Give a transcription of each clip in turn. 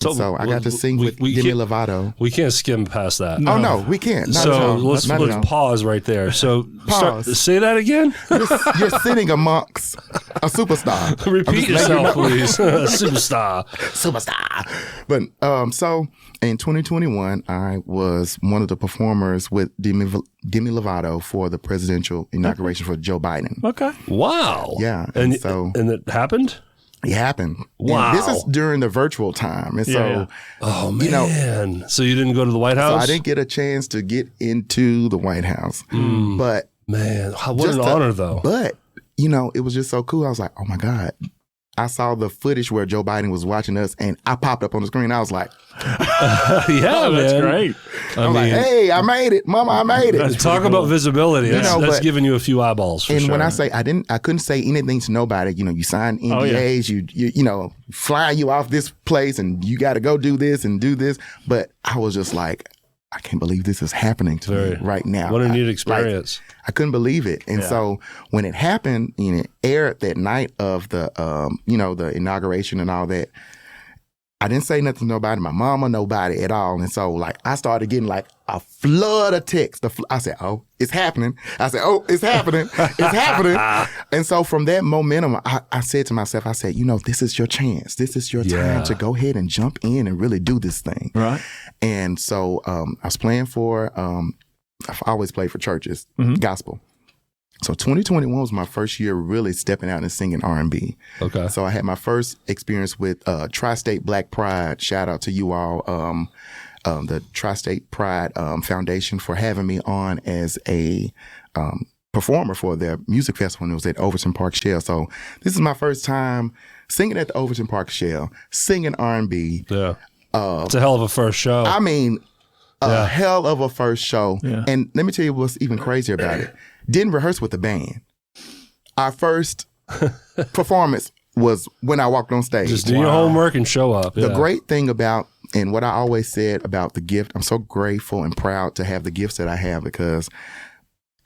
So I got to sing with Demi Lovato. We can't skim past that. No. Oh, no, we can't. Not so let's pause right there. So say that again. You're sitting amongst a superstar. Repeat yourself, please. Superstar. But so in 2021, I was one of the performers with Demi Lovato for the presidential inauguration for Joe Biden. Okay. Wow. Yeah. And it happened? It happened. Wow. And this is during the virtual time. And so, oh, man. So you didn't go to the White House? So I didn't get a chance to get into the White House. But man, what an honor, though. But, it was just so cool. I was like, oh, my God. I saw the footage where Joe Biden was watching us, and I popped up on the screen. I was like, that's great. I'm like, hey, I made it. Mama, I made it. Talk about visibility. That's giving you a few eyeballs for and sure. when I say I couldn't say anything to nobody. You sign NDAs, you fly you off this place, and you got to go do this and do this. But I was just like, I can't believe this is happening to me right now. What a neat experience. I couldn't believe it. And so when it happened, it aired that night of the, the inauguration and all that, I didn't say nothing to nobody, my mama, nobody at all. And so I started getting a flood of texts. I said, oh, it's happening. I said, oh, it's happening. It's happening. And so from that momentum, I said to myself, I said, this is your chance. This is your time to go ahead and jump in and really do this thing. Right. And so I was playing for, I've always played for churches, gospel. So 2021 was my first year really stepping out and singing R&B. Okay. So I had my first experience with Tri-State Black Pride. Shout out to you all, the Tri-State Pride Foundation for having me on as a performer for their music festival. And it was at Overton Park Shell. So this is my first time singing at the Overton Park Shell, singing R&B. Yeah. It's a hell of a first show. I mean, a hell of a first show. Yeah. And let me tell you what's even crazier about it. Didn't rehearse with the band. Our first performance was when I walked on stage. Just do your homework and show up. The great thing about, and what I always said about the gift, I'm so grateful and proud to have the gifts that I have, because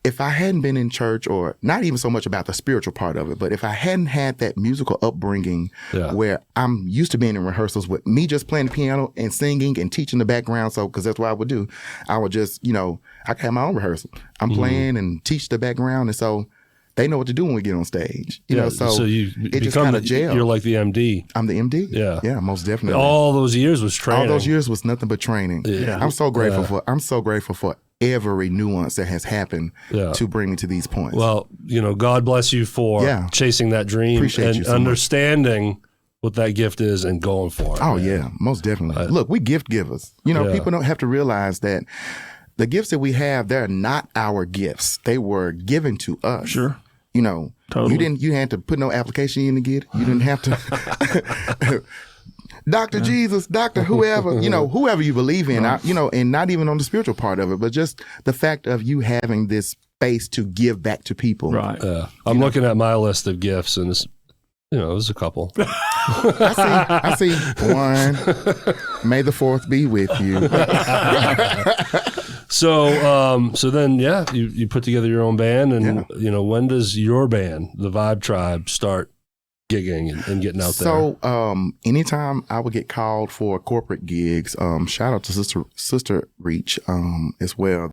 if I hadn't been in church, or not even so much about the spiritual part of it, but if I hadn't had that musical upbringing where I'm used to being in rehearsals with me just playing the piano and singing and teaching the background, so because that's what I would do. I would just, I could have my own rehearsal. I'm playing and teach the background, and so they know what to do when we get on stage. So it just kind of gelled. You're like the MD. I'm the MD. Yeah. Yeah, most definitely. All those years was training. All those years was nothing but training. Yeah. I'm so grateful for every nuance that has happened to bring me to these points. Well, God bless you for chasing that dream. Appreciate and you so understanding much. What that gift is and going for it. Oh, yeah, most definitely. Look, we gift givers. People don't have to realize that the gifts that we have, they're not our gifts. They were given to us. Sure. Totally. You had to put no application in to get it. You didn't have to. Dr. Jesus, Dr. whoever, whoever you believe in, and not even on the spiritual part of it, but just the fact of you having this space to give back to people. Right. I'm looking at my list of gifts, and it's, there's a couple. I see one. May the 4th be with you. So then, you put together your own band, and when does your band, the Vibe Tribe, start gigging and getting out there? So anytime I would get called for corporate gigs, shout out to Sister Reach as well.